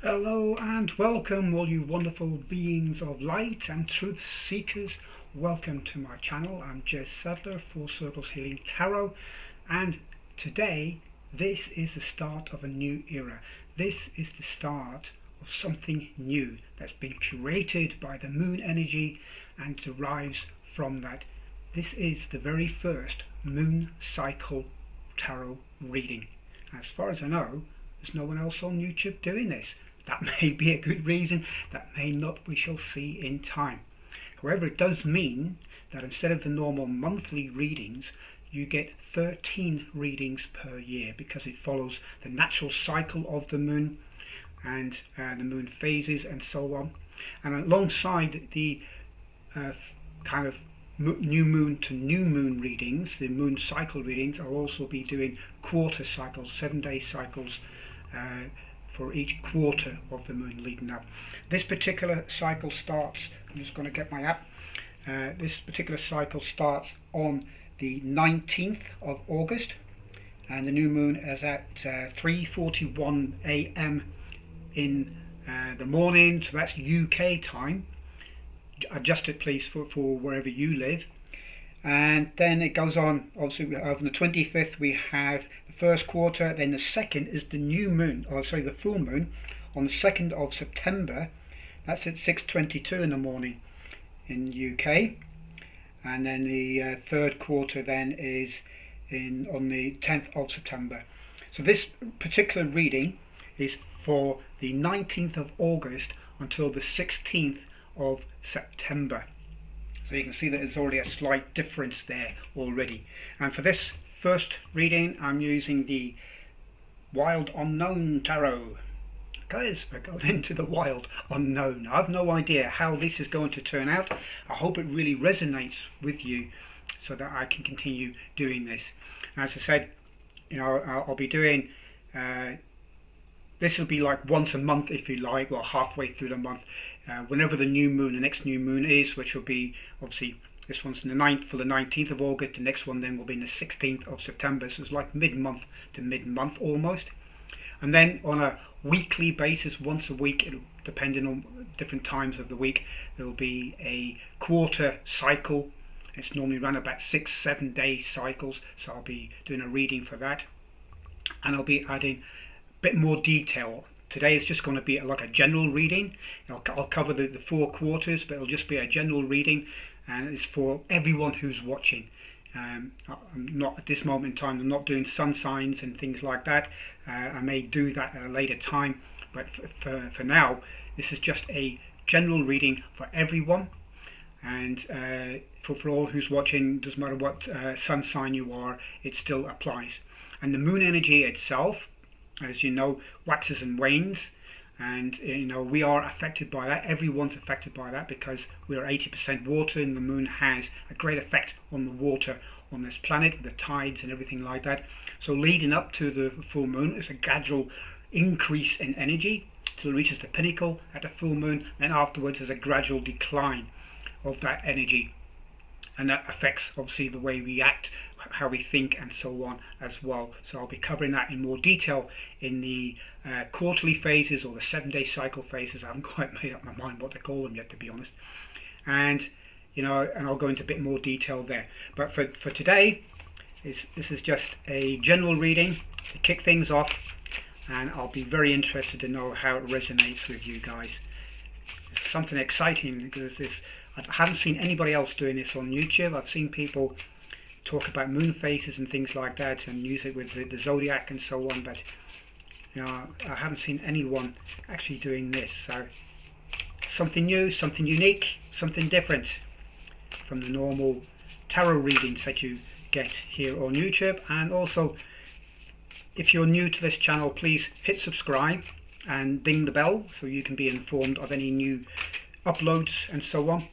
Hello and welcome, all you wonderful beings of light and truth seekers. Welcome to my channel. I'm Jez Sadler, Four Circles Healing Tarot, and today this is the start of a new era. This is the start of something new that's been curated by the moon energy and derives from that. This is the very first moon cycle tarot reading. As far as I know, there's no one else on YouTube doing this. That may be a good reason, that may not, we shall see in time. However, it does mean that instead of the normal monthly readings, you get 13 readings per year, because it follows the natural cycle of the moon and the moon phases and so on. And alongside the kind of new moon to new moon readings, the moon cycle readings, I'll also be doing quarter cycles, 7-day cycles for each quarter of the moon leading up. This particular cycle starts, I'm just going to get my app, this particular cycle starts on the 19th of August, and the new moon is at 3:41 a.m. in the morning, so that's UK time. Adjust it please for wherever you live. And then it goes on. Obviously, on the 25th we have the first quarter, then the second is the new moon, the full moon on the 2nd of September. That's at 6:22 in the morning in UK. And then the third quarter then is on the 10th of September. So this particular reading is for the 19th of August until the 16th of September. So you can see that there's already a slight difference there already. And for this first reading, I'm using the Wild Unknown Tarot. Guys, we're going into the Wild Unknown. I have no idea how this is going to turn out. I hope it really resonates with you so that I can continue doing this. As I said, I'll be doing this will be like once a month, if you like, or halfway through the month, whenever the next new moon is, which will be, obviously, this one's the 9th for the 19th of August, the next one then will be in the 16th of September, so it's like mid-month to mid-month almost. And then on a weekly basis, once a week, depending on different times of the week, there will be a quarter cycle. It's normally run about 6-7 day cycles, so I'll be doing a reading for that, and I'll be adding bit more detail. Today is just going to be like a general reading. I'll cover the 4 quarters, but it'll just be a general reading, and it's for everyone who's watching. I'm not at this moment in time, I'm not doing sun signs and things like that. I may do that at a later time, but for now this is just a general reading for everyone, and for all who's watching, doesn't matter what sun sign you are, it still applies. And the moon energy itself, as you know, waxes and wanes, and we are affected by that. Everyone's affected by that because we are 80% water, and the moon has a great effect on the water on this planet, the tides and everything like that. So leading up to the full moon is a gradual increase in energy till it reaches the pinnacle at the full moon, and afterwards there's a gradual decline of that energy, and that affects obviously the way we act, how we think and so on as well. So I'll be covering that in more detail in the quarterly phases or the 7-day cycle phases. I haven't quite made up my mind what to call them yet, to be honest, and I'll go into a bit more detail there. But for today, this is just a general reading to kick things off, and I'll be very interested to know how it resonates with you guys. It's something exciting because I haven't seen anybody else doing this on YouTube. I've seen people talk about moon phases and things like that and use it with the zodiac and so on, but I haven't seen anyone actually doing this. So something new, something unique, something different from the normal tarot readings that you get here on YouTube. And also, if you're new to this channel, please hit subscribe and ding the bell so you can be informed of any new uploads and so on.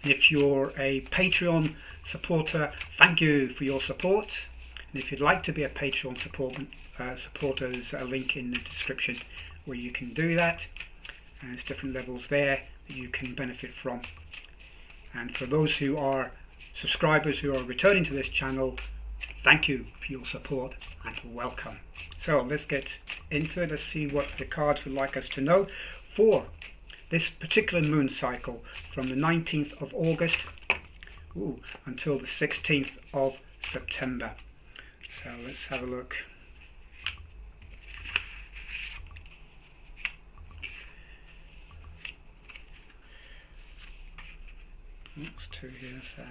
And if you're a Patreon supporter, thank you for your support. And if you'd like to be a Patreon supporter, there's a link in the description where you can do that, and there's different levels there that you can benefit from. And for those who are subscribers who are returning to this channel, thank you for your support and welcome. So let's get into it. Let's see what the cards would like us to know for this particular moon cycle from the 19th of August until the 16th of September. So let's have a look. Oops, two here, so.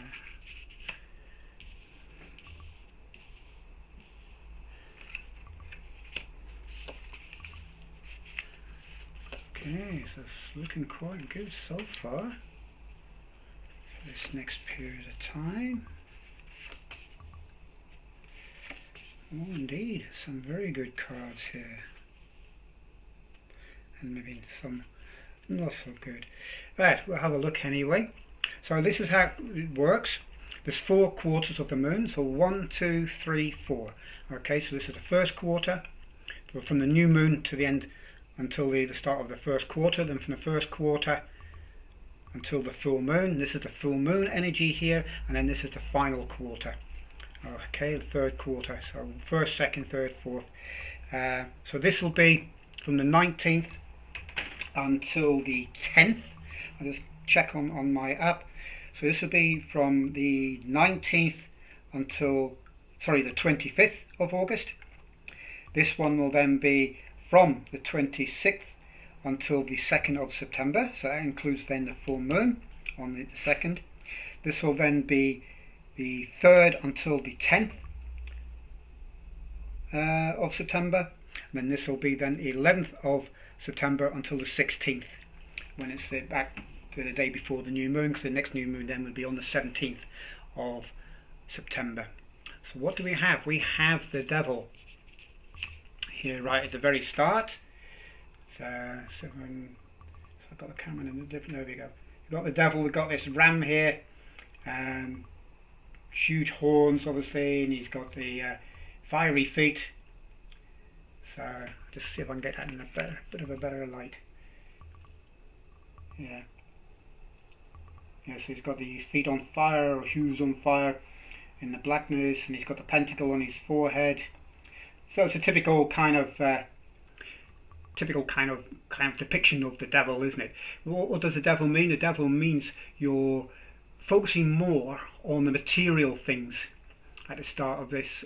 Okay, so it's looking quite good so far for this next period of time. Oh, indeed, some very good cards here, and maybe some not so good. Right, we'll have a look anyway. So this is how it works. There's 4 quarters of the moon, so 1, 2, 3, 4. Okay, so this is the first quarter, from the new moon to the end until the start of the first quarter, then from the first quarter until the full moon. This is the full moon energy here, and then this is the final quarter. Okay, the third quarter, so first, second, third, fourth. So this will be from the 19th until the 10th. I'll just check on my app. So this will be from the 19th until, sorry, the 25th of August. This one will then be from the 26th until the 2nd of September, so that includes then the full moon on the 2nd. This will then be the 3rd until the 10th of September, and then this will be then the 11th of September until the 16th, when it's back to the day before the new moon, because the next new moon then will be on the 17th of September. So what do we have? We have the devil here right at the very start. So I've got the camera in a different, there we go. We've got the devil, we've got this ram here, huge horns obviously, and he's got the fiery feet. So just see if I can get that in a bit of a better light. Yeah, so he's got his feet on fire, or shoes on fire in the blackness, and he's got the pentacle on his forehead. So it's a typical kind of depiction of the devil, isn't it? What does the devil mean? The devil means you're focusing more on the material things at the start of this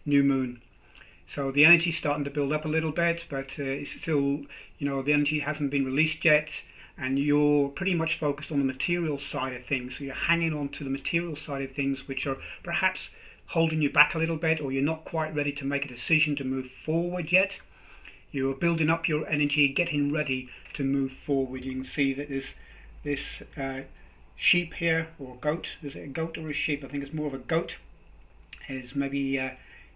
new moon. So the energy's starting to build up a little bit, but it's still, the energy hasn't been released yet, and you're pretty much focused on the material side of things. So you're hanging on to the material side of things, which are perhaps holding you back a little bit, or you're not quite ready to make a decision to move forward yet. You're building up your energy, getting ready to move forward. You can see that there's this sheep here, or goat. Is it a goat or a sheep? I think it's more of a goat. Is maybe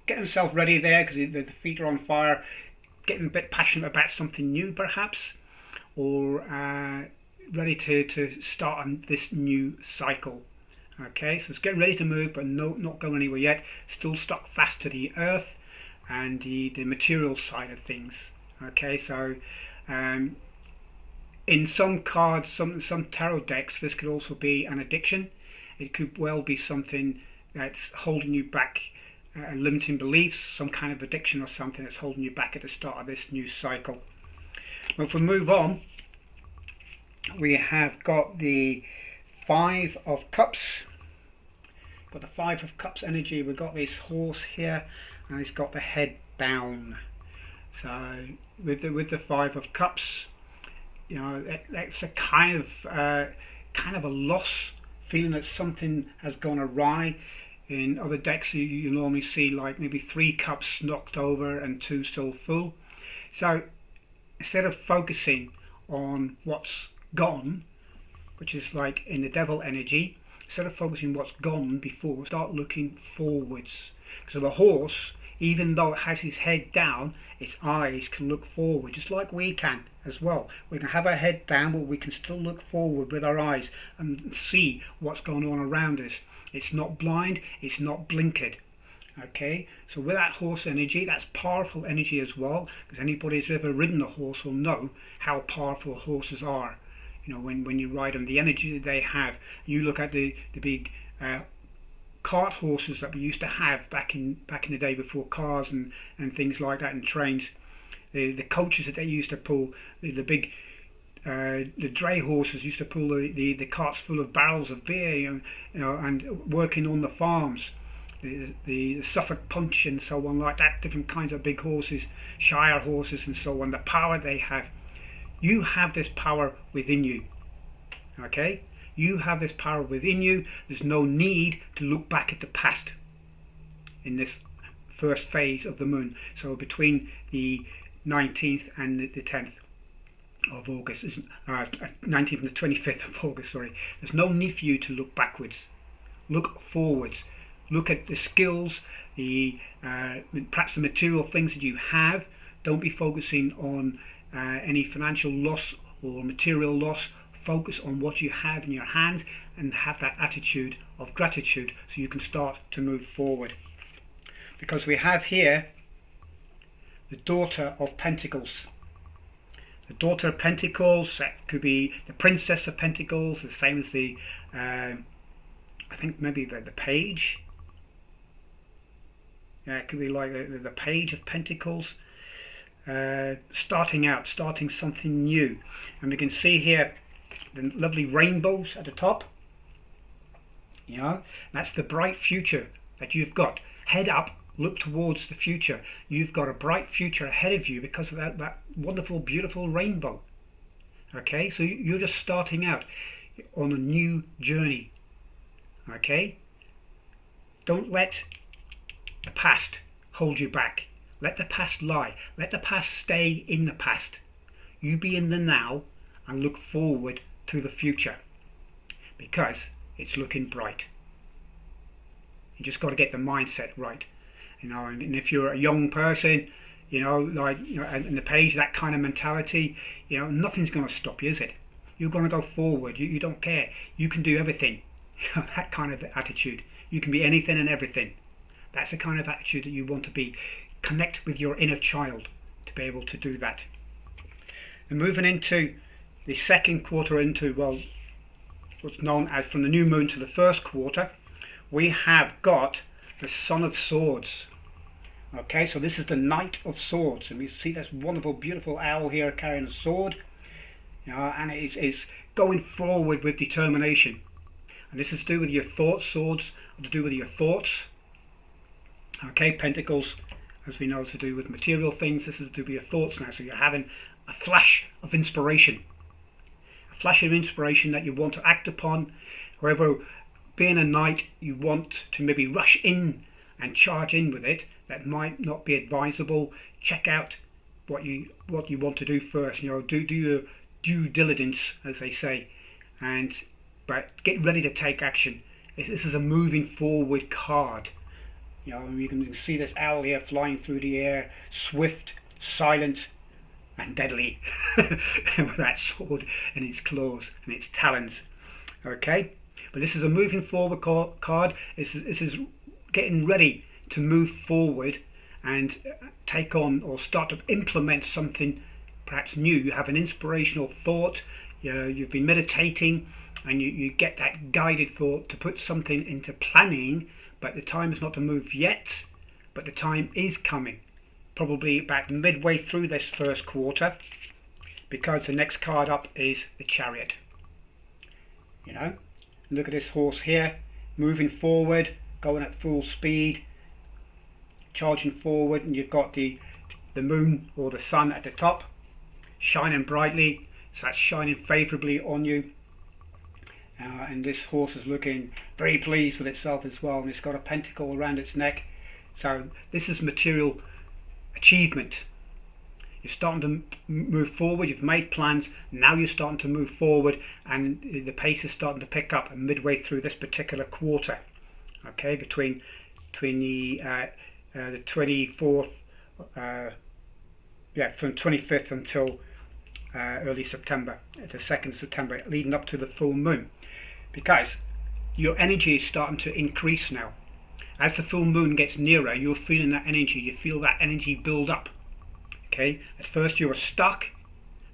getting himself ready there, because the feet are on fire, getting a bit passionate about something new perhaps, or ready to start on this new cycle. Okay, so it's getting ready to move, but not going anywhere yet, still stuck fast to the earth and the material side of things. Okay, so in some cards, some tarot decks, this could also be an addiction. It could well be something that's holding you back, limiting beliefs, some kind of addiction or something that's holding you back at the start of this new cycle. Well, if we move on, we have got the 5 of Cups. Got the 5 of Cups energy. We've got this horse here, and it's got the head down. So with the 5 of Cups, that's a kind of a loss, feeling that something has gone awry. In other decks, you normally see like maybe 3 cups knocked over and 2 still full. So instead of focusing on what's gone, which is like in the devil energy, instead of focusing on what's gone before, start looking forwards. So the horse, even though it has his head down, its eyes can look forward, just like we can as well. We can have our head down, but we can still look forward with our eyes and see what's going on around us. It's not blind, it's not blinkered. Okay, so with that horse energy, that's powerful energy as well, because anybody who's ever ridden a horse will know how powerful horses are. When you ride them, the energy that they have. You look at the big cart horses that we used to have back in the day before cars and things like that, and trains. The coaches that they used to pull, the big the dray horses used to pull the carts full of barrels of beer, and working on the farms. The Suffolk Punch and so on like that, different kinds of big horses, Shire horses and so on, the power they have. You have this power within you, okay? You have this power within you. There's no need to look back at the past in this first phase of the moon. So between the 19th and the 10th of August, 19th and the 25th of August, sorry. There's no need for you to look backwards. Look forwards. Look at the skills, perhaps the material things that you have. Don't be focusing on any financial loss or material loss. Focus on what you have in your hands and have that attitude of gratitude so you can start to move forward. Because we have here the Daughter of Pentacles. The Daughter of Pentacles, that could be the Princess of Pentacles, the same as the, I think maybe the Page. Yeah, it could be like the Page of Pentacles. Starting something new. And we can see here the lovely rainbows at the top. That's the bright future that you've got. Head up, look towards the future. You've got a bright future ahead of you because of that wonderful, beautiful rainbow. Okay, so you're just starting out on a new journey. Okay, don't let the past hold you back. Let the past lie. Let the past stay in the past. You be in the now and look forward to the future because it's looking bright. You just got to get the mindset right. And if you're a young person, and the Page, that kind of mentality, nothing's going to stop you, is it? You're going to go forward. You don't care. You can do everything. That kind of attitude. You can be anything and everything. That's the kind of attitude that you want to be. Connect with your inner child to be able to do that. And moving into the second quarter, into what's known as from the new moon to the first quarter, we have got the Son of Swords. Okay, so this is the Knight of Swords, and we see this wonderful, beautiful owl here carrying a sword, and it's going forward with determination. And this is to do with your thoughts. Swords are to do with your thoughts. Okay, Pentacles, as we know, to do with material things. This is to do with your thoughts now. So you're having a flash of inspiration. A flash of inspiration that you want to act upon. However, being a knight, you want to maybe rush in and charge in with it. That might not be advisable. Check out what you want to do first. Do your due diligence, as they say, but get ready to take action. This is a moving forward card. You can see this owl here flying through the air, swift, silent, and deadly, with that sword and its claws and its talons. Okay, but this is a moving forward card. This is getting ready to move forward and take on or start to implement something perhaps new. You have an inspirational thought. You've been meditating, and you get that guided thought to put something into planning. But the time is not to move yet, but the time is coming, probably about midway through this first quarter, because the next card up is the Chariot. Look at this horse here, moving forward, going at full speed, charging forward, and you've got the moon or the sun at the top, shining brightly, so that's shining favourably on you. And this horse is looking very pleased with itself as well, and it's got a pentacle around its neck. So this is material achievement. You're starting to move forward. You've made plans. Now you're starting to move forward, and the pace is starting to pick up midway through this particular quarter. Okay, between the 24th, from 25th until early September, the 2nd of September, leading up to the full moon. Because your energy is starting to increase now. As the full moon gets nearer, you're feeling that energy. You feel that energy build up. Okay. At first you were stuck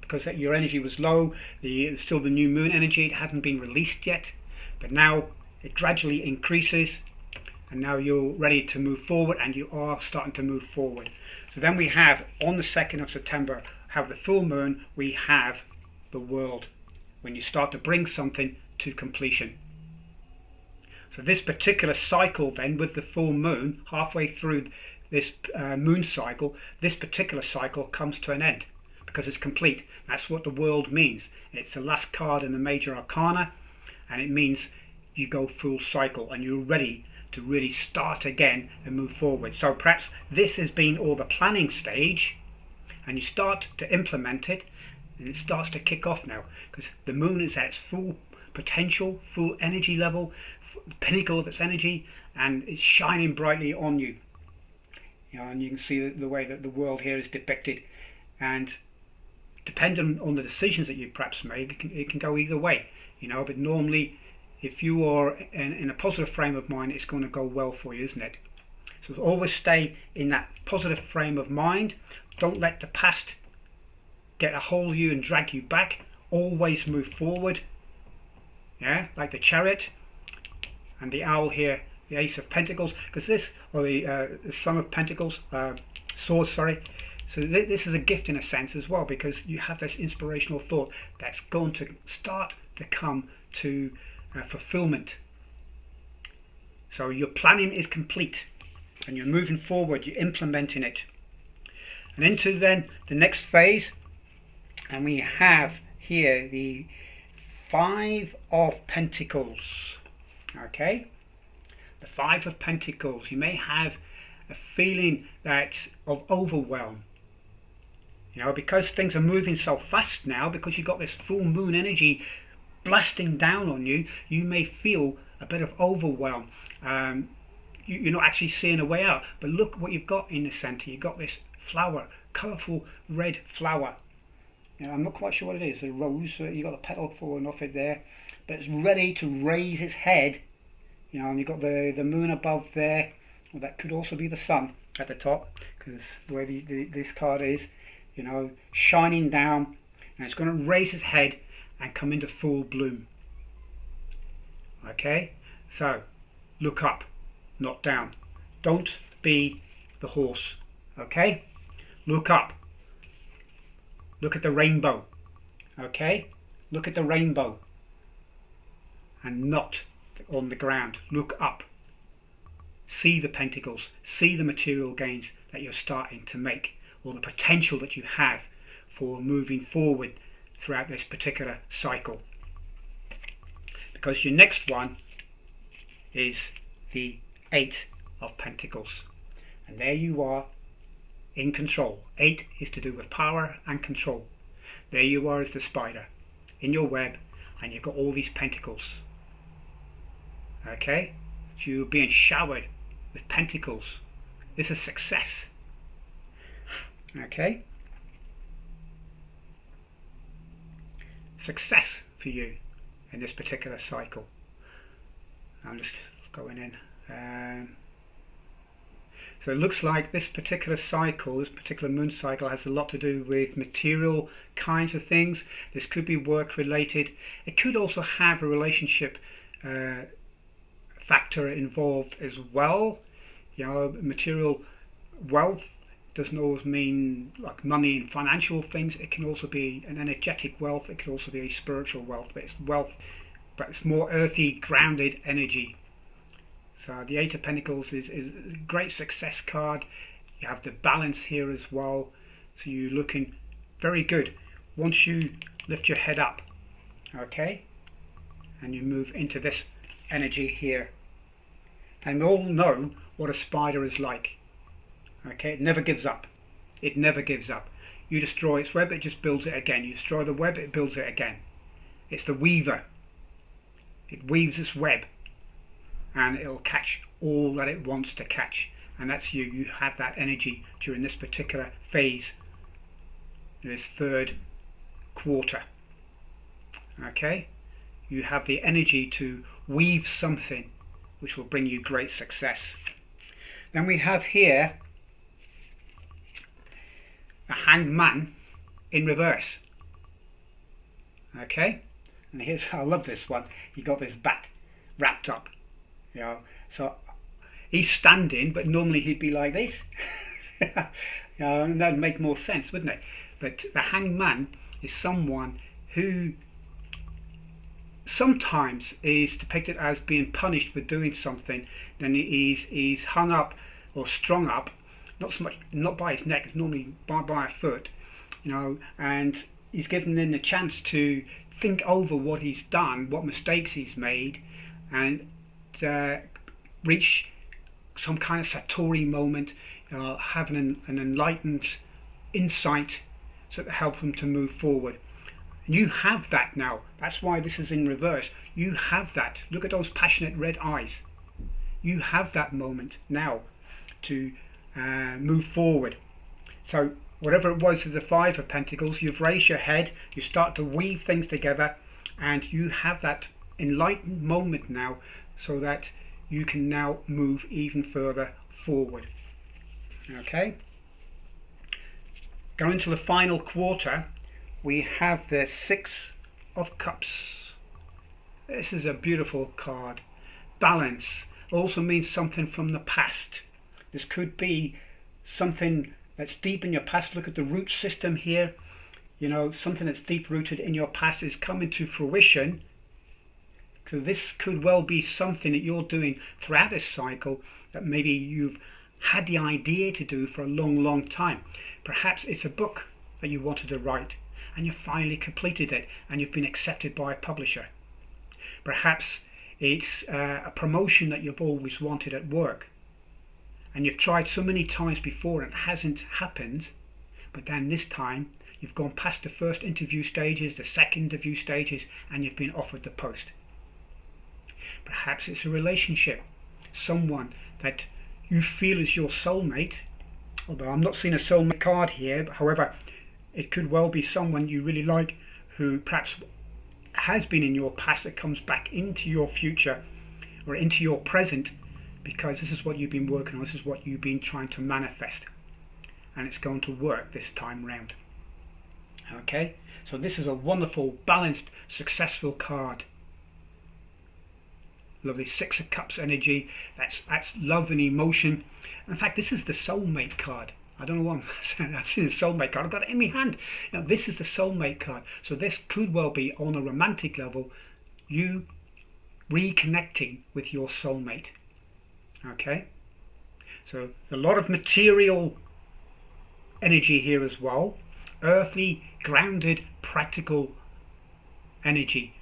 because your energy was low. Still the new moon energy. It hadn't been released yet, but now it gradually increases. and now you're ready to move forward, and you are starting to move forward. So then we have, on the 2nd of September, have the full moon, we have the world, when you start to bring something to completion. So this particular cycle then, with the full moon, halfway through this moon cycle, this particular cycle comes to an end, because it's complete. That's what the world means. It's the last card in the major arcana, and it means you go full cycle, and you're ready to really start again and move forward. So perhaps this has been all the planning stage, and you start to implement it, and it starts to kick off now, because the moon is at its full potential, full energy level, the pinnacle of its energy, and it's shining brightly on you. And you can see the way that the world here is depicted, and depending on the decisions that you perhaps made, it can go either way, but normally if you are in a positive frame of mind, it's going to go well for you, isn't it? So always stay in that positive frame of mind. Don't let the past get a hold of you and drag you back. Always move forward, like the Chariot and the owl here, the Ace of Pentacles, because this, or the Son of Pentacles, Swords, sorry. So this is a gift in a sense as well, because you have this inspirational thought that's going to start to come to fulfillment. So your planning is complete, and you're moving forward, you're implementing it. And into then the next phase, and we have here the 5 of Pentacles. Okay, the 5 of Pentacles. You may have a feeling of overwhelm, because things are moving so fast now, because you've got this full moon energy blasting down on you. You may feel a bit of overwhelm. You're not actually seeing a way out, but look what you've got in the center. You've got this flower, colorful red flower. I'm not quite sure what it is, a rose. You've got the petal falling off it there, but it's ready to raise its head. And you've got the moon above there. Well, that could also be the sun at the top, because the way this card is, shining down, and it's going to raise its head and come into full bloom. Okay, so look up, not down. Don't be the horse. Okay, look up. Look at the rainbow. Okay, look at the rainbow, and not on the ground. Look up. See the pentacles. See the material gains that you're starting to make, or the potential that you have for moving forward throughout this particular cycle. Because your next one is the 8 of Pentacles, and there you are in control. 8 is to do with power and control. There you are as the spider in your web, and you've got all these pentacles. Okay, so you're being showered with pentacles. This is success. Okay, success for you in this particular cycle. I'm just going in. So it looks like this particular cycle, this particular moon cycle, has a lot to do with material kinds of things. This could be work related. It could also have a relationship factor involved as well. Material wealth doesn't always mean like money and financial things. It can also be an energetic wealth. It can also be a spiritual wealth, but it's wealth, but it's more earthy, grounded energy. So the 8 of Pentacles is a great success card. You have the balance here as well, so you're looking very good once you lift your head up, okay, and you move into this energy here. And we all know what a spider is like. Okay, it never gives up. It never gives up. You destroy its web, it just builds it again. You destroy the web, it builds it again. It's the weaver. It weaves its web, and it'll catch all that it wants to catch. And that's you. You have that energy during this particular phase, this 3rd quarter. Okay, you have the energy to weave something which will bring you great success. Then we have here a Hanged Man in reverse. Okay, and here's, I love this one. You got this bat wrapped up, so he's standing, but normally he'd be like this. And that'd make more sense, wouldn't it? But the hangman is someone who sometimes is depicted as being punished for doing something. Then he's hung up or strung up, not so much, not by his neck, it's normally by a foot, and he's given then the chance to think over what he's done, what mistakes he's made, and reach some kind of satori moment, having an enlightened insight so to help him to move forward. And you have that now. That's why this is in reverse. You have that. Look at those passionate red eyes. You have that moment now to move forward. So whatever it was with the Five of Pentacles, you've raised your head, you start to weave things together, and you have that enlightened moment now so that you can now move even further forward. Okay? Going to the final quarter, we have the Six of Cups. This is a beautiful card. Balance also means something from the past. This could be something that's deep in your past. Look at the root system here. Something that's deep rooted in your past is coming to fruition. So this could well be something that you're doing throughout this cycle that maybe you've had the idea to do for a long time. Perhaps it's a book that you wanted to write and you finally completed it and you've been accepted by a publisher. Perhaps it's a promotion that you've always wanted at work and you've tried so many times before and it hasn't happened, but then this time you've gone past the first interview stages, the second interview stages, and you've been offered the post. Perhaps it's a relationship, someone that you feel is your soulmate, although I'm not seeing a soulmate card here, but however it could well be someone you really like who perhaps has been in your past that comes back into your future or into your present, because this is what you've been working on, this is what you've been trying to manifest, and it's going to work this time round. Okay, so this is a wonderful, balanced, successful card. Lovely Six of Cups energy. That's love and emotion. In fact, this is the soulmate card. I don't know what I'm saying. That's the soulmate card. I've got it in my hand. Now, this is the soulmate card. So this could well be on a romantic level, you reconnecting with your soulmate. Okay. So a lot of material energy here as well. Earthly, grounded, practical energy.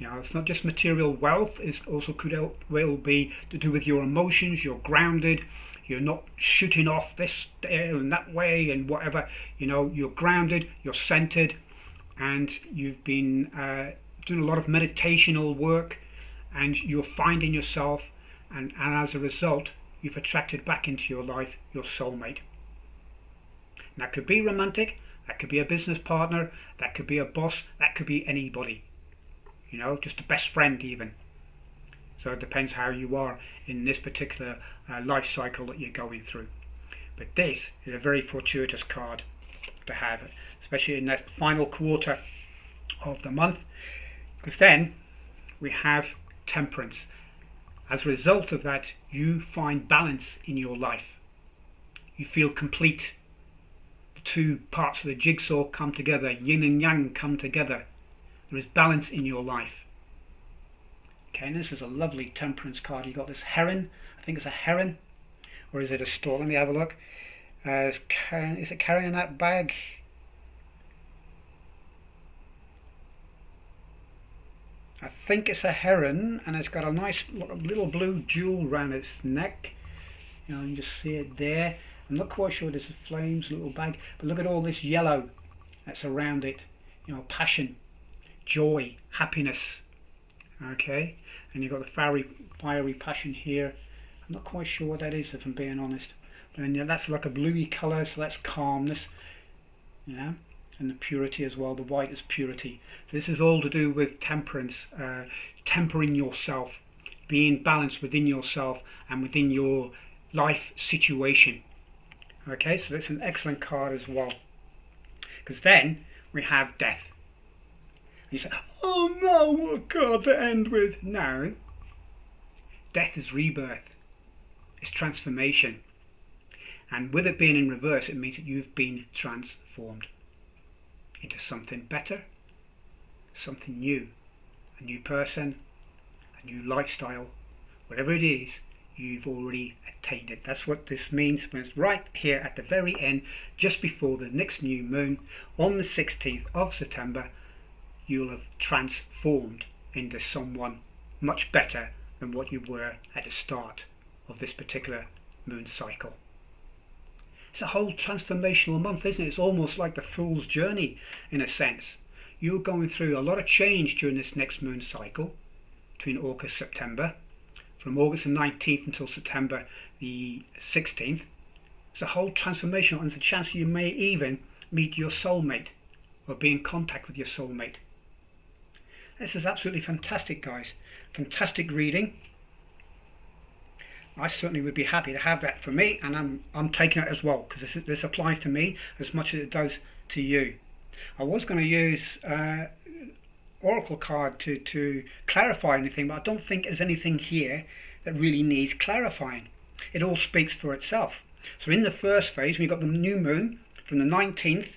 It's not just material wealth, it also could well be to do with your emotions. You're grounded, you're not shooting off this there and that way and whatever. You're grounded, you're centered, and you've been doing a lot of meditational work, and you're finding yourself, and as a result you've attracted back into your life your soulmate. And that could be romantic, that could be a business partner, that could be a boss, that could be anybody. Just a best friend even. So it depends how you are in this particular life cycle that you're going through. But this is a very fortuitous card to have, especially in that final quarter of the month, because then we have Temperance. As a result of that, you find balance in your life. You feel complete. The two parts of the jigsaw come together, yin and yang come together. There is balance in your life. Okay, and this is a lovely Temperance card. You've got this heron. I think it's a heron. Or is it a stork? Let me have a look. Is it carrying that bag? I think it's a heron, and it's got a nice little blue jewel around its neck. You can just see it there. I'm not quite sure there's flames, little bag, but look at all this yellow that's around it. Passion, joy, happiness. Okay, and you've got the fiery passion here. I'm not quite sure what that is, if I'm being honest. And that's like a bluey colour, so that's calmness. And the purity as well. The white is purity. So this is all to do with temperance, tempering yourself, being balanced within yourself and within your life situation. Okay, so that's an excellent card as well. Because then we have Death. You say, oh no, what card to end with? No. Death is rebirth. It's transformation. And with it being in reverse, it means that you've been transformed into something better, something new, a new person, a new lifestyle, whatever it is, you've already attained it. That's what this means when it's right here at the very end, just before the next new moon, on the 16th of September, you'll have transformed into someone much better than what you were at the start of this particular moon cycle. It's a whole transformational month, isn't it? It's almost like the fool's journey in a sense. You're going through a lot of change during this next moon cycle between August and September. From August the 19th until September the 16th. It's a whole transformation, and there's a chance you may even meet your soulmate or be in contact with your soulmate. This is absolutely fantastic, guys. Fantastic reading. I certainly would be happy to have that for me, and I'm taking it as well, because this applies to me as much as it does to you. I was going to use oracle card to clarify anything, but I don't think there's anything here that really needs clarifying. It all speaks for itself. So in the first phase, we've got the new moon from the 19th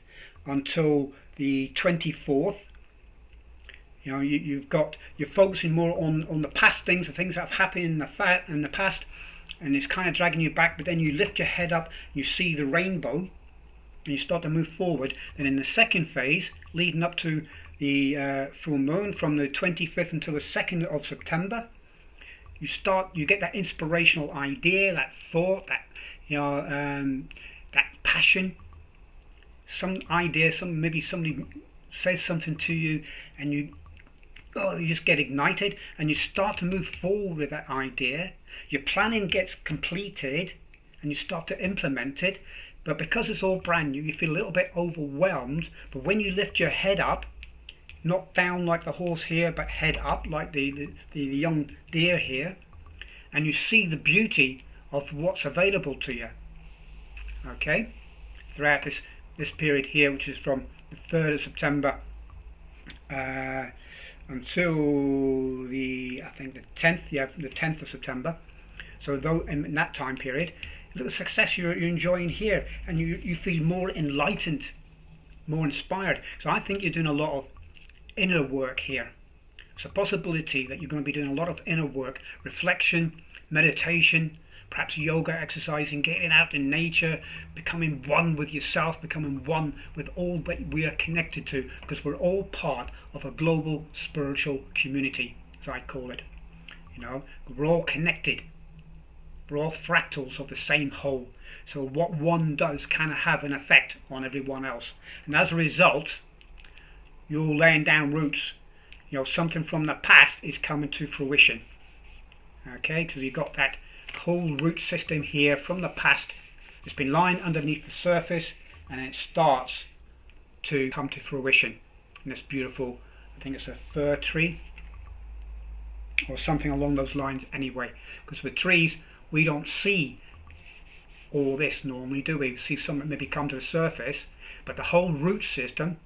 until the 24th. You know, you're focusing more on the past things, the things that have happened in the past, and it's kind of dragging you back. But then you lift your head up, you see the rainbow, and you start to move forward. Then in the second phase, leading up to the full moon, from the 25th until the 2nd of September, you get that inspirational idea, that thought, that that passion, some idea, maybe somebody says something to you, and you just get ignited, and you start to move forward with that idea. Your planning gets completed, and you start to implement it. But because it's all brand new, you feel a little bit overwhelmed. But when you lift your head up, not down like the horse here, but head up like the young deer here, and you see the beauty of what's available to you, okay, throughout this period here, which is from the 3rd of September until I think the 10th, the 10th of September. So though in that time period, the success you're enjoying here, and you feel more enlightened, more inspired. So I think you're doing a lot of inner work here. It's a possibility that you're going to be doing a lot of inner work, reflection, meditation, perhaps yoga, exercising, getting out in nature, becoming one with yourself, becoming one with all that we are connected to, because we're all part of a global spiritual community, as I call it. You know, we're all connected. We're all fractals of the same whole. So what one does can have an effect on everyone else. And as a result, you're laying down roots. You know, something from the past is coming to fruition. Okay, so you've got that whole root system here from the past. It's been lying underneath the surface, and it starts to come to fruition. And it's beautiful. I think it's a fir tree or something along those lines anyway. Because with trees, we don't see all this normally, do we? We see some that maybe come to the surface, but the whole root system,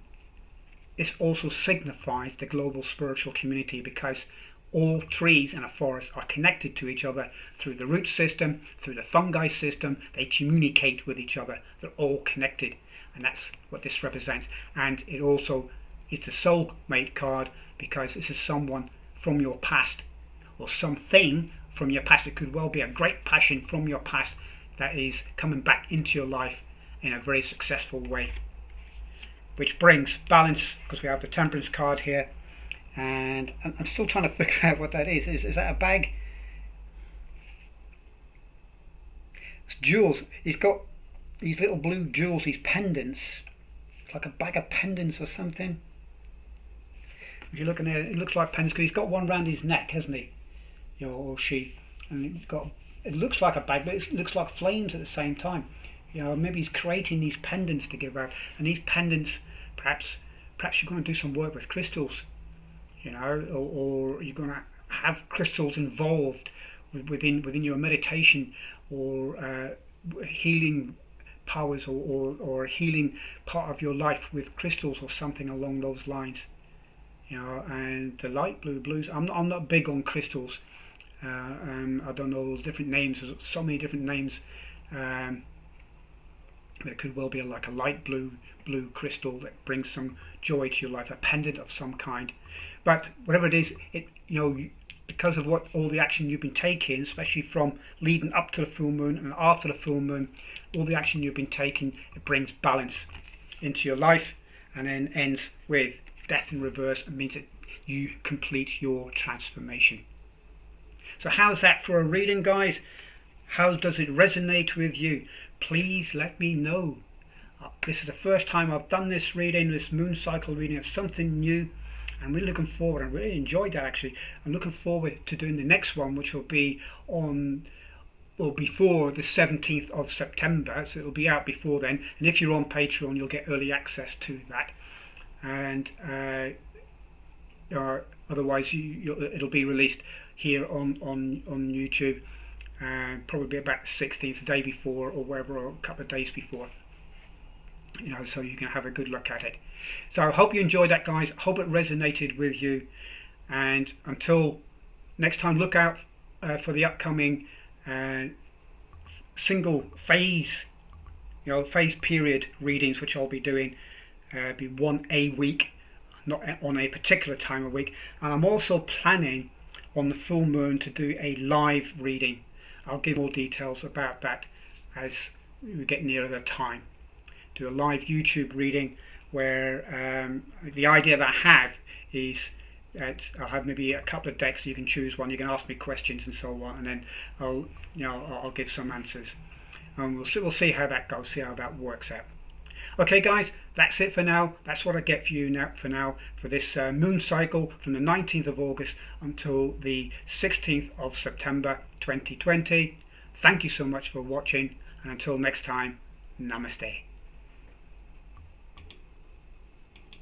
this also signifies the global spiritual community, because all trees in a forest are connected to each other through the root system, through the fungi system. They communicate with each other. They're all connected, and that's what this represents. And it also is the soulmate card, because this is someone from your past, or something from your past. It could well be a great passion from your past that is coming back into your life in a very successful way. Which brings balance, because we have the temperance card here, and I'm still trying to figure out what that is. Is that a bag? It's jewels. He's got these little blue jewels, these pendants. It's like a bag of pendants or something. If you're looking at it, it looks like pendants, because he's got one round his neck, hasn't he? You know, or she. And he's got, it looks like a bag, but it looks like flames at the same time. You know, maybe he's creating these pendants to give out, and these pendants, perhaps you're going to do some work with crystals, you know, or you're going to have crystals involved within your meditation, or healing powers, or healing part of your life with crystals or something along those lines, you know. And the light blues, I'm not big on crystals. I don't know different names. There's so many different names. There could well be like a light blue crystal that brings some joy to your life, a pendant of some kind. But whatever it is, because of all the action you've been taking, especially from leading up to the full moon and after the full moon, all the action you've been taking, it brings balance into your life, and then ends with death in reverse, and means that you complete your transformation. So how's that for a reading, guys? How does it resonate with you? Please let me know. This is the first time I've done this reading, this moon cycle reading. It's something new. I'm really looking forward. I really enjoyed that, actually. I'm looking forward to doing the next one, which will be before the 17th of September, so it'll be out before then. And if you're on Patreon, you'll get early access to that. And otherwise, it'll be released here on YouTube. Probably about the 16th, the day before, or wherever, or a couple of days before, so you can have a good look at it. So I hope you enjoyed that, guys. I hope it resonated with you, and until next time, look out for the upcoming single phase phase period readings, which I'll be doing, be one a week, not on a particular time of week. And I'm also planning on the full moon to do a live reading. I'll give more details about that as we get nearer the time. Do a live YouTube reading where the idea that I have is that I'll have maybe a couple of decks. You can choose one. You can ask me questions and so on, and then I'll give some answers. And we'll see how that goes. See how that works out. Okay, guys, that's it for now. That's what I get for you for this moon cycle from the 19th of August until the 16th of September 2020. Thank you so much for watching, and until next time, Namaste.